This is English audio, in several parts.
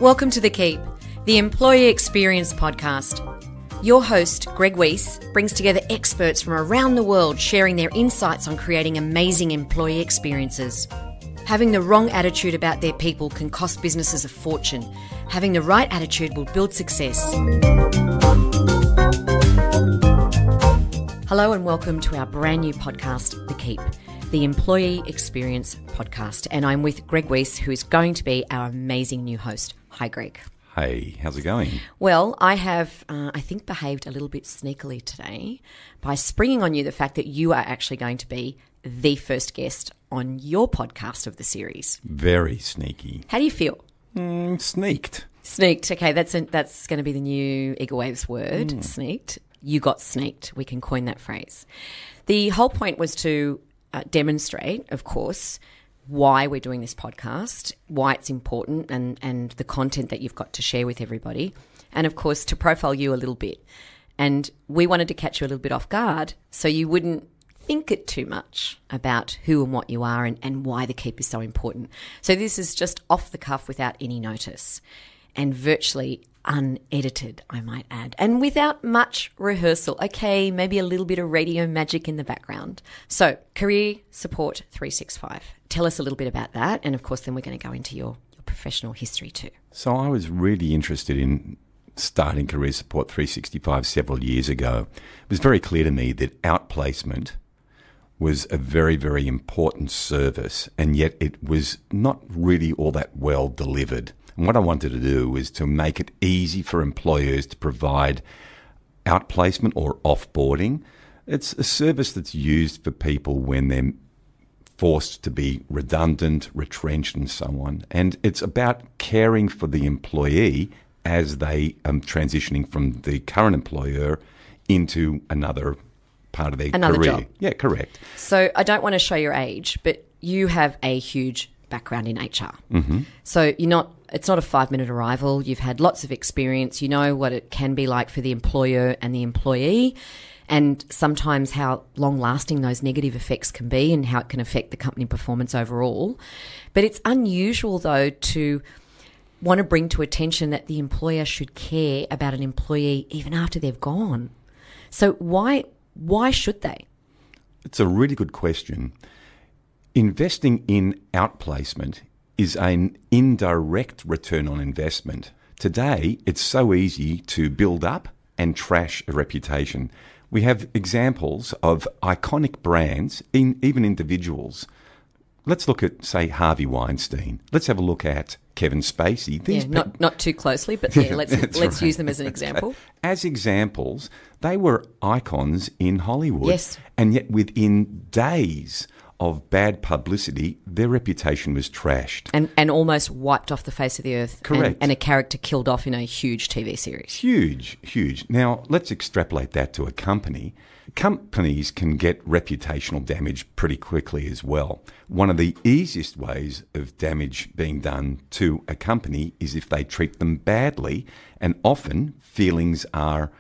Welcome to The Keep, the Employee Experience Podcast. Your host, Greg Weiss, brings together experts from around the world sharing their insights on creating amazing employee experiences. Having the wrong attitude about their people can cost businesses a fortune. Having the right attitude will build success. Hello and welcome to our brand new podcast, The Keep, the Employee Experience Podcast. And I'm with Greg Weiss, who is going to be our amazing new host. Hi, Greg. Hey, how's it going? Well, I have, I think, behaved a little bit sneakily today by springing on you the fact that you are actually going to be the first guest on your podcast of the series. Very sneaky. How do you feel? Sneaked. Sneaked. Okay, that's going to be the new Eagle Waves word, sneaked. You got sneaked. We can coin that phrase. The whole point was to demonstrate, of course, why we're doing this podcast, why it's important, and the content that you've got to share with everybody, and of course to profile you a little bit. And we wanted to catch you a little bit off guard so you wouldn't think it too much about who and what you are and why the Keep is so important. So this is just off the cuff without any notice and virtually unedited, I might add, and without much rehearsal. Okay, maybe a little bit of radio magic in the background. So, Career Support 365. Tell us a little bit about that, and of course then we're going to go into your professional history too. So I was really interested in starting Career Support 365 several years ago. It was very clear to me that outplacement was a very, very important service, and yet it was not really all that well delivered. And what I wanted to do was to make it easy for employers to provide outplacement or offboarding. It's a service that's used for people when they're forced to be redundant, retrenched and so on. And it's about caring for the employee as they are transitioning from the current employer into another part of their another career. Job. Yeah, correct. So I don't want to show your age, but you have a huge background in HR. Mm-hmm. So it's not a 5-minute arrival. You've had lots of experience. You know what it can be like for the employer and the employee, and sometimes how long-lasting those negative effects can be and how it can affect the company performance overall. But it's unusual, though, to want to bring to attention that the employer should care about an employee even after they've gone. So why should they? It's a really good question. Investing in outplacement is an indirect return on investment. Today, it's so easy to build up and trash a reputation. We have examples of iconic brands, even individuals. Let's look at, say, Harvey Weinstein. Let's have a look at Kevin Spacey. Not too closely, but yeah, let's right. use them as an example. As examples, they were icons in Hollywood. Yes. And yet within days of bad publicity, their reputation was trashed. And almost wiped off the face of the earth. Correct. And a character killed off in a huge TV series. Huge. Now, let's extrapolate that to a company. Companies can get reputational damage pretty quickly as well. One of the easiest ways of damage being done to a company is if they treat them badly, and often feelings are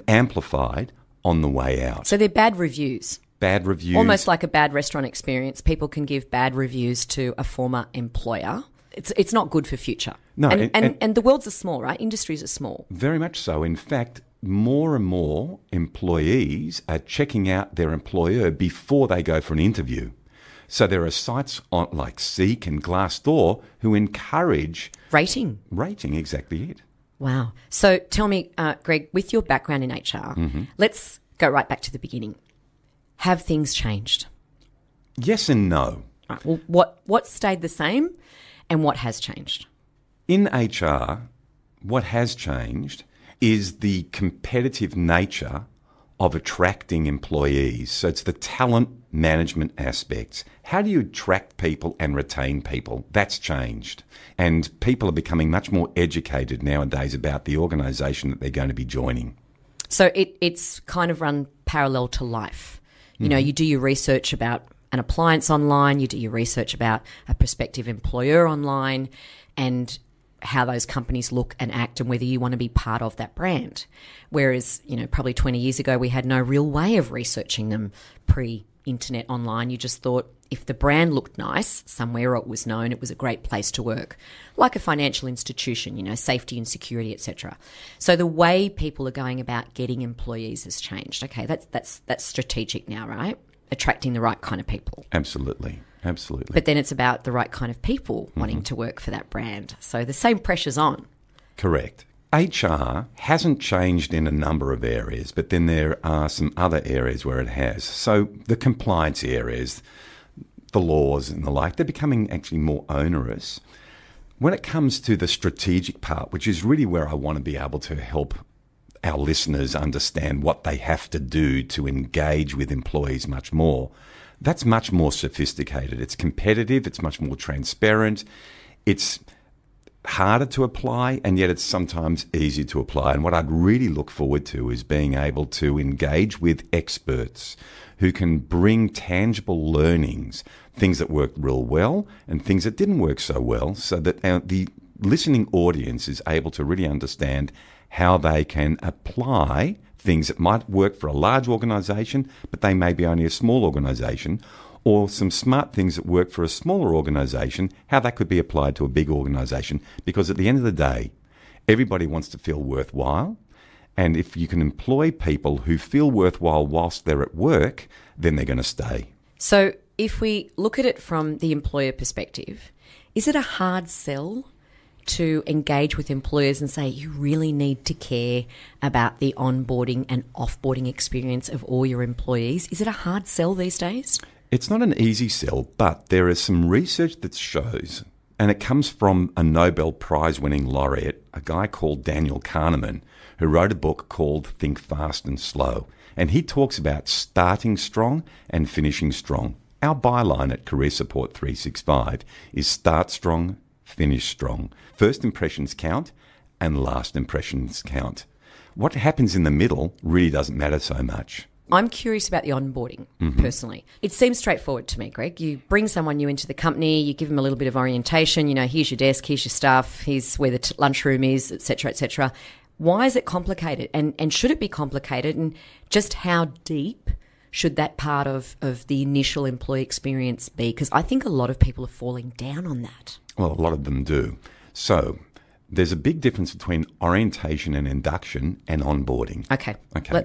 amplified on the way out. So they're bad reviews. Bad reviews. Almost like a bad restaurant experience. People can give bad reviews to a former employer. It's not good for future. No, and the worlds are small, right? Industries are small. Very much so. In fact, more and more employees are checking out their employer before they go for an interview. So there are sites like Seek and Glassdoor who encourage rating. Exactly it. Wow. So tell me, Greg, with your background in HR, let's go right back to the beginning. Have things changed? Yes and no. Right. Well, what stayed the same and what has changed? In HR, what has changed is the competitive nature of attracting employees. So it's the talent management aspects. How do you attract people and retain people? That's changed. And people are becoming much more educated nowadays about the organisation that they're going to be joining. So it's kind of run parallel to life. You know, you do your research about an appliance online, you do your research about a prospective employer online and how those companies look and act and whether you want to be part of that brand. Whereas, you know, probably 20 years ago we had no real way of researching them pre internet online, you just thought if the brand looked nice somewhere or it was known, it was a great place to work, like a financial institution, safety and security, etc. So the way people are going about getting employees has changed. Okay, that's strategic now, right? Attracting the right kind of people. Absolutely. But then it's about the right kind of people wanting to work for that brand. So the same pressure's on. Correct. HR hasn't changed in a number of areas, but then there are some other areas where it has. So the compliance areas, the laws and the like, they're becoming actually more onerous. When it comes to the strategic part, which is really where I want to be able to help our listeners understand what they have to do to engage with employees much more, that's much more sophisticated. It's competitive, it's much more transparent, it's harder to apply, and yet it's sometimes easy to apply. And what I'd really look forward to is being able to engage with experts who can bring tangible learnings, things that worked real well and things that didn't work so well, so that the listening audience is able to really understand how they can apply things that might work for a large organisation, but they may be only a small organisation, or some smart things that work for a smaller organisation, how that could be applied to a big organisation. Because at the end of the day, everybody wants to feel worthwhile. And if you can employ people who feel worthwhile whilst they're at work, then they're going to stay. So if we look at it from the employer perspective, is it a hard sell to engage with employers and say you really need to care about the onboarding and offboarding experience of all your employees? Is it a hard sell these days? It's not an easy sell, but there is some research that shows, and it comes from a Nobel Prize-winning laureate, a guy called Daniel Kahneman, who wrote a book called Think Fast and Slow. And he talks about starting strong and finishing strong. Our byline at Career Support 365 is start strong, finish strong. First impressions count and last impressions count. What happens in the middle really doesn't matter so much. I'm curious about the onboarding, personally. It seems straightforward to me, Greg. You bring someone new into the company, you give them a little bit of orientation, here's your desk, here's your stuff, here's where the lunchroom is, etc., etc. Why is it complicated? And should it be complicated? And just how deep should that part of the initial employee experience be? Because I think a lot of people are falling down on that. Well, a lot of them do. So there's a big difference between orientation and induction and onboarding. Okay.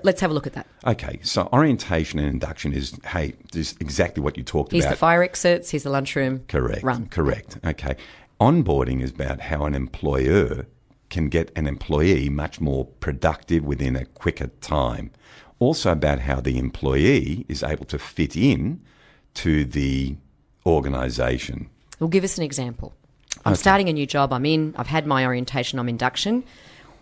Let's have a look at that. Okay. So orientation and induction is, hey, just exactly what you talked Here's about. the fire exits, here's the lunchroom. Correct. Run. Correct. Okay. Onboarding is about how an employer can get an employee much more productive within a quicker time. Also about how the employee is able to fit in to the organisation. Well, give us an example. I'm starting a new job, I've had my orientation, I'm induction.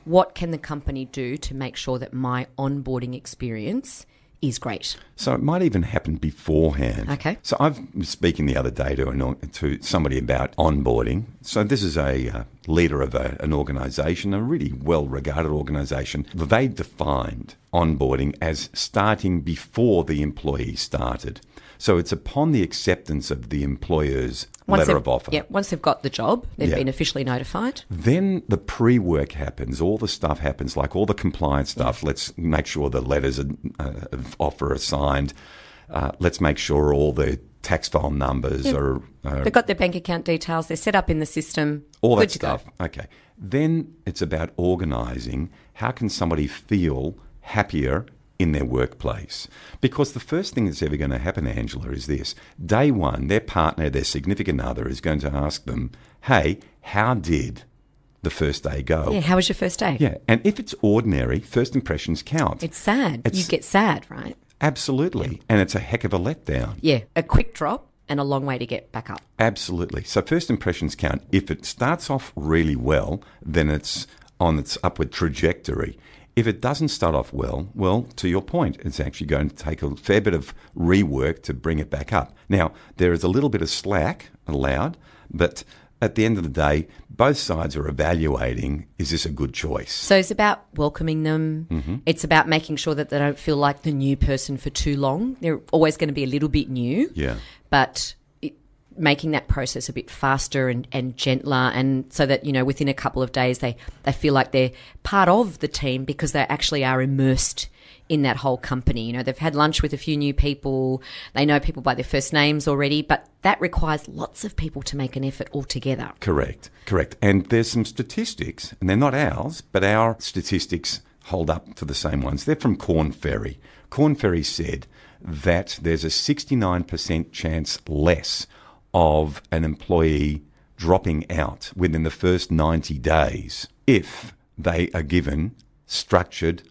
What can the company do to make sure that my onboarding experience is great? So it might even happen beforehand. Okay. So I was speaking the other day to somebody about onboarding. So this is a leader of an organisation, a really well-regarded organisation. They defined onboarding as starting before the employee started. So it's upon the acceptance of the employer's letter of offer. Yeah, once they've got the job, they've been officially notified. Then the pre-work happens. All the stuff happens, like all the compliance stuff. Let's make sure the letters of offer are signed. Let's make sure all the tax file numbers are... They've got their bank account details. They're set up in the system. All that stuff. Okay. Then it's about organising. How can somebody feel happier in their workplace? Because the first thing that's ever going to happen, Angela, is this. Day one, their partner, their significant other is going to ask them, hey, how did the first day go? Yeah, how was your first day? Yeah, and if it's ordinary, first impressions count. It's sad. You get sad, right? Absolutely, and it's a heck of a letdown. Yeah, a quick drop and a long way to get back up. Absolutely. So first impressions count. If it starts off really well, then it's on its upward trajectory. If it doesn't start off well, to your point, it's actually going to take a fair bit of rework to bring it back up. Now, there is a little bit of slack allowed, but at the end of the day, both sides are evaluating, is this a good choice? So it's about welcoming them. Mm-hmm. It's about making sure that they don't feel like the new person for too long. They're always going to be a little bit new. Yeah. But making that process a bit faster and gentler, and so that, within a couple of days they feel like they're part of the team because they actually are immersed in that whole company. You know, they've had lunch with a few new people. They know people by their first names already, but that requires lots of people to make an effort altogether. Correct. And there's some statistics, and they're not ours, but our statistics hold up to the same ones. They're from Korn Ferry. Korn Ferry said that there's a 69% chance less of an employee dropping out within the first 90 days if they are given structured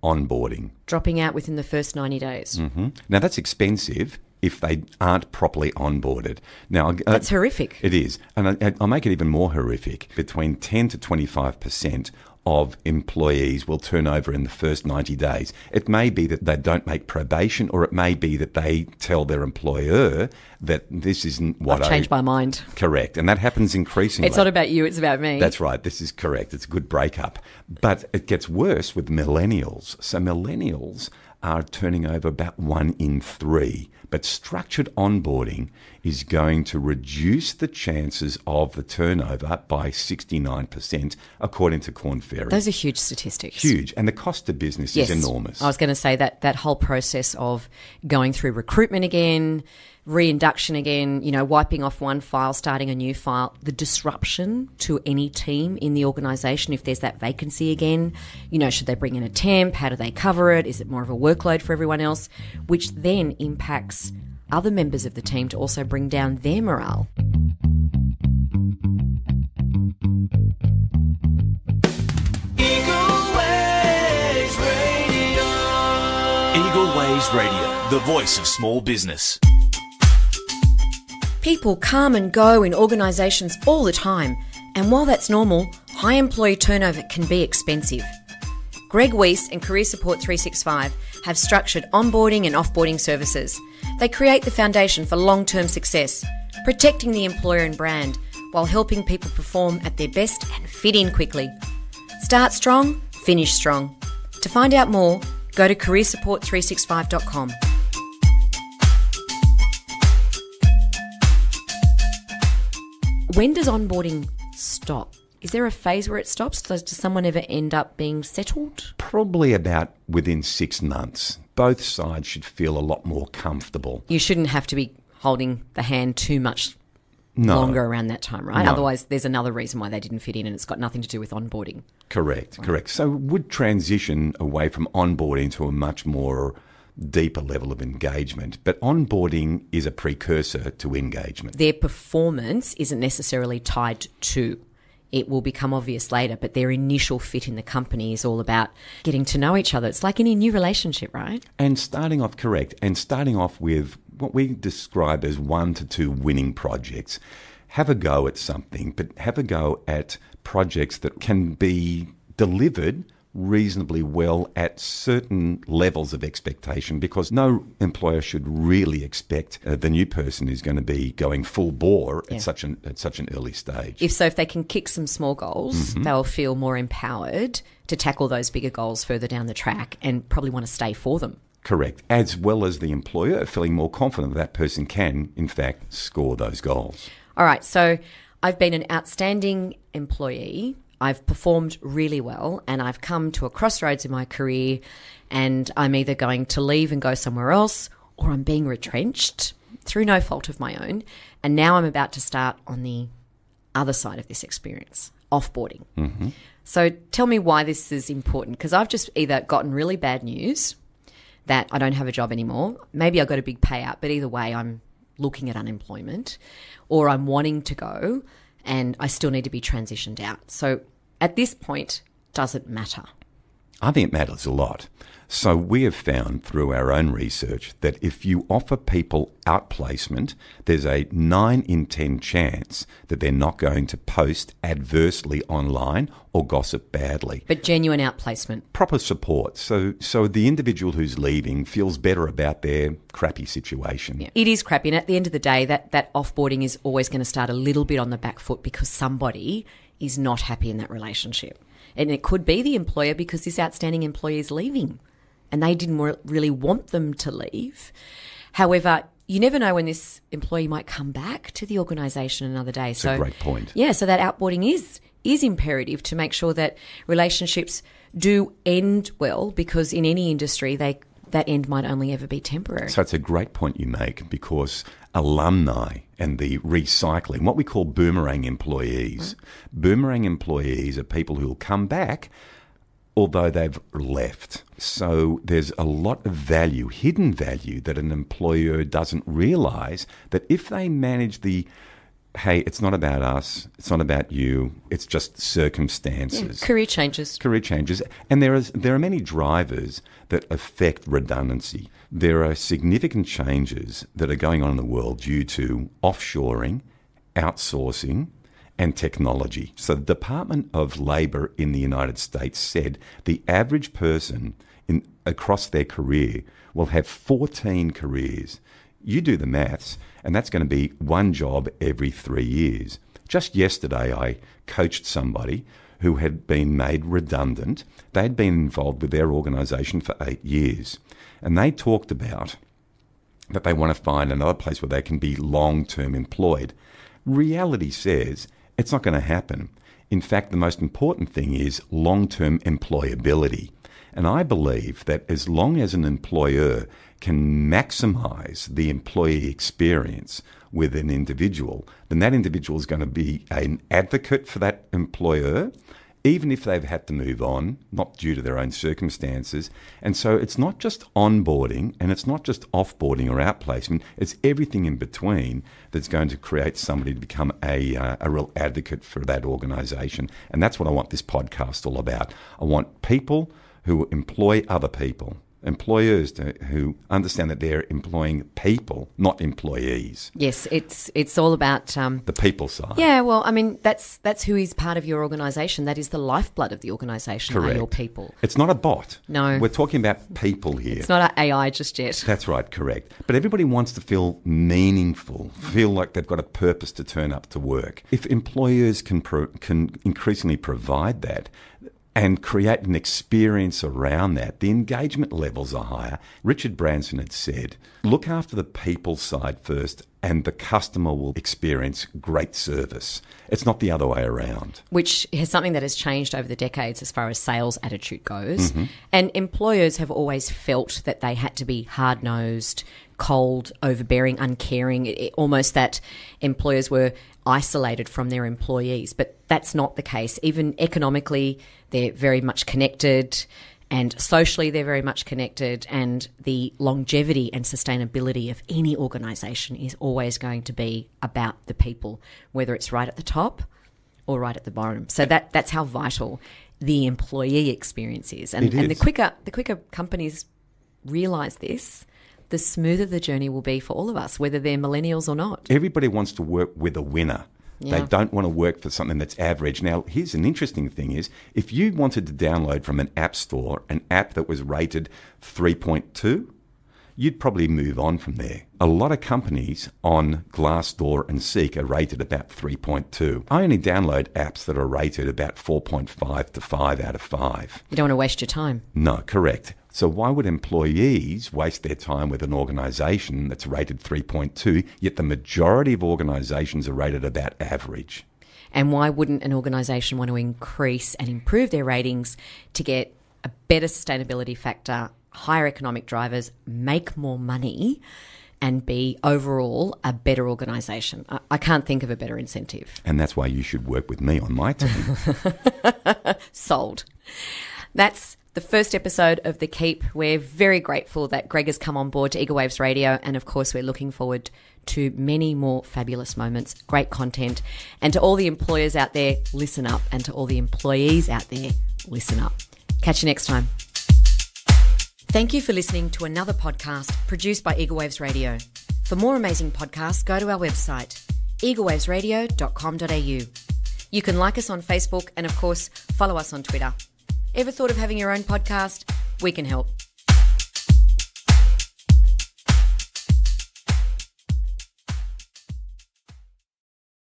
onboarding. Dropping out within the first 90 days. Mm-hmm. Now, that's expensive if they aren't properly onboarded. Now, that's horrific. It is. And I'll make it even more horrific. Between 10 to 25% of employees will turn over in the first 90 days. It may be that they don't make probation, or it may be that they tell their employer that this isn't what I've changed my mind. Correct. And that happens increasingly. It's not about you, it's about me. That's right. This is correct. It's a good breakup. But it gets worse with millennials. So millennials are turning over about 1 in 3. But structured onboarding is going to reduce the chances of the turnover by 69%, according to Korn Ferry. Those are huge statistics. Huge. And the cost to business is enormous. I was going to say that whole process of going through recruitment again, reinduction again, you know, wiping off one file, starting a new file, the disruption to any team in the organisation if there's that vacancy again. You know, should they bring in a temp? How do they cover it? Is it more of a workload for everyone else? Which then impacts other members of the team to also bring down their morale. Eagle Ways Radio. Eagle Ways Radio, the voice of small business. People come and go in organisations all the time, and while that's normal, high employee turnover can be expensive. Greg Weiss and Career Support 365 have structured onboarding and offboarding services. They create the foundation for long-term success, protecting the employer and brand while helping people perform at their best and fit in quickly. Start strong, finish strong. To find out more, go to careersupport365.com. When does onboarding stop? Is there a phase where it stops? Does someone ever end up being settled? Probably about within 6 months. Both sides should feel a lot more comfortable. You shouldn't have to be holding the hand too much longer around that time, right? No. Otherwise, there's another reason why they didn't fit in, and it's got nothing to do with onboarding. Correct. So would transition away from onboarding to a much more deeper level of engagement, but onboarding is a precursor to engagement. Their performance isn't necessarily tied to. It will become obvious later, but their initial fit in the company is all about getting to know each other. It's like any new relationship, right? And starting off with what we describe as 1 to 2 winning projects. Have a go at something, but have a go at projects that can be delivered reasonably well at certain levels of expectation, because no employer should really expect the new person is going to be going full bore at such an early stage. If they can kick some small goals, they'll feel more empowered to tackle those bigger goals further down the track and probably want to stay for them. Correct. As well as the employer feeling more confident that person can, in fact, score those goals. All right, so I've been an outstanding employee. I've performed really well, and I've come to a crossroads in my career, and I'm either going to leave and go somewhere else, or I'm being retrenched through no fault of my own. And now I'm about to start on the other side of this experience, offboarding. Mm-hmm. So tell me why this is important, because I've just either gotten really bad news that I don't have a job anymore. Maybe I got a big payout, but either way, I'm looking at unemployment, or I'm wanting to go and I still need to be transitioned out. So at this point, does it matter? I think it matters a lot. So we have found through our own research that if you offer people outplacement, there's a 9 in 10 chance that they're not going to post adversely online or gossip badly. But genuine outplacement. Proper support. So the individual who's leaving feels better about their crappy situation. Yeah, it is crappy. And at the end of the day, that offboarding is always going to start a little bit on the back foot because somebody is not happy in that relationship. And it could be the employer because this outstanding employee is leaving and they didn't really want them to leave. However, you never know when this employee might come back to the organisation another day. That's a great point. Yeah, so that outboarding is imperative to make sure that relationships do end well, because in any industry, that end might only ever be temporary. So it's a great point you make, because alumni and the recycling, what we call boomerang employees. Boomerang employees are people who will come back although they've left. So there's a lot of value, hidden value, that an employer doesn't realise, that if they manage the, hey, it's not about us, it's not about you, it's just circumstances. Yeah, career changes. Career changes. And there are many drivers that affect redundancy. There are significant changes that are going on in the world due to offshoring, outsourcing, and technology. So the Department of Labor in the United States said the average person across their career will have 14 careers. You do the maths, and that's going to be one job every 3 years. Just yesterday, I coached somebody who had been made redundant. They had been involved with their organisation for 8 years, and they talked about that they want to find another place where they can be long-term employed. Reality says it's not going to happen. In fact, the most important thing is long-term employability. And I believe that as long as an employer can maximise the employee experience with an individual, then that individual is going to be an advocate for that employer, even if they've had to move on, not due to their own circumstances. And so it's not just onboarding, and it's not just offboarding or outplacement, it's everything in between that's going to create somebody to become a real advocate for that organisation. And that's what I want this podcast all about. I want people who employ other people, employers who understand that they're employing people, not employees. Yes, it's all about the people side. Yeah, well, I mean, that's who is part of your organisation. That is the lifeblood of the organisation. Correct. Are your people. It's not a bot. No, we're talking about people here. It's not AI just yet. That's right, correct. But everybody wants to feel meaningful, feel like they've got a purpose to turn up to work. If employers can increasingly provide that and create an experience around that, the engagement levels are higher. Richard Branson had said, look after the people side first and the customer will experience great service. It's not the other way around. Which is something that has changed over the decades as far as sales attitude goes. Mm-hmm. And employers have always felt that they had to be hard-nosed, cold, overbearing, uncaring, almost that employers were isolated from their employees. But that's not the case. Even economically, they're very much connected, and socially they're very much connected, and the longevity and sustainability of any organisation is always going to be about the people, whether it's right at the top or right at the bottom. So that's how vital the employee experience is. And the quicker companies realise this, the smoother the journey will be for all of us, whether they're millennials or not. Everybody wants to work with a winner. Yeah. They don't want to work for something that's average. Now, here's an interesting thing is, if you wanted to download from an app store an app that was rated 3.2, you'd probably move on from there. A lot of companies on Glassdoor and Seek are rated about 3.2. I only download apps that are rated about 4.5 to 5 out of 5. You don't want to waste your time. No, correct. So why would employees waste their time with an organisation that's rated 3.2, yet the majority of organisations are rated about average? And why wouldn't an organisation want to increase and improve their ratings to get a better sustainability factor, higher economic drivers, make more money, and be overall a better organisation? I can't think of a better incentive. And that's why you should work with me on my team. Sold. That's the first episode of The Keep. We're very grateful that Greg has come on board to Eagle Waves Radio, and of course we're looking forward to many more fabulous moments, great content. And to all the employers out there, listen up. And to all the employees out there, listen up. Catch you next time. Thank you for listening to another podcast produced by Eagle Waves Radio. For more amazing podcasts, go to our website, eaglewavesradio.com.au. You can like us on Facebook and, of course, follow us on Twitter. Ever thought of having your own podcast? We can help.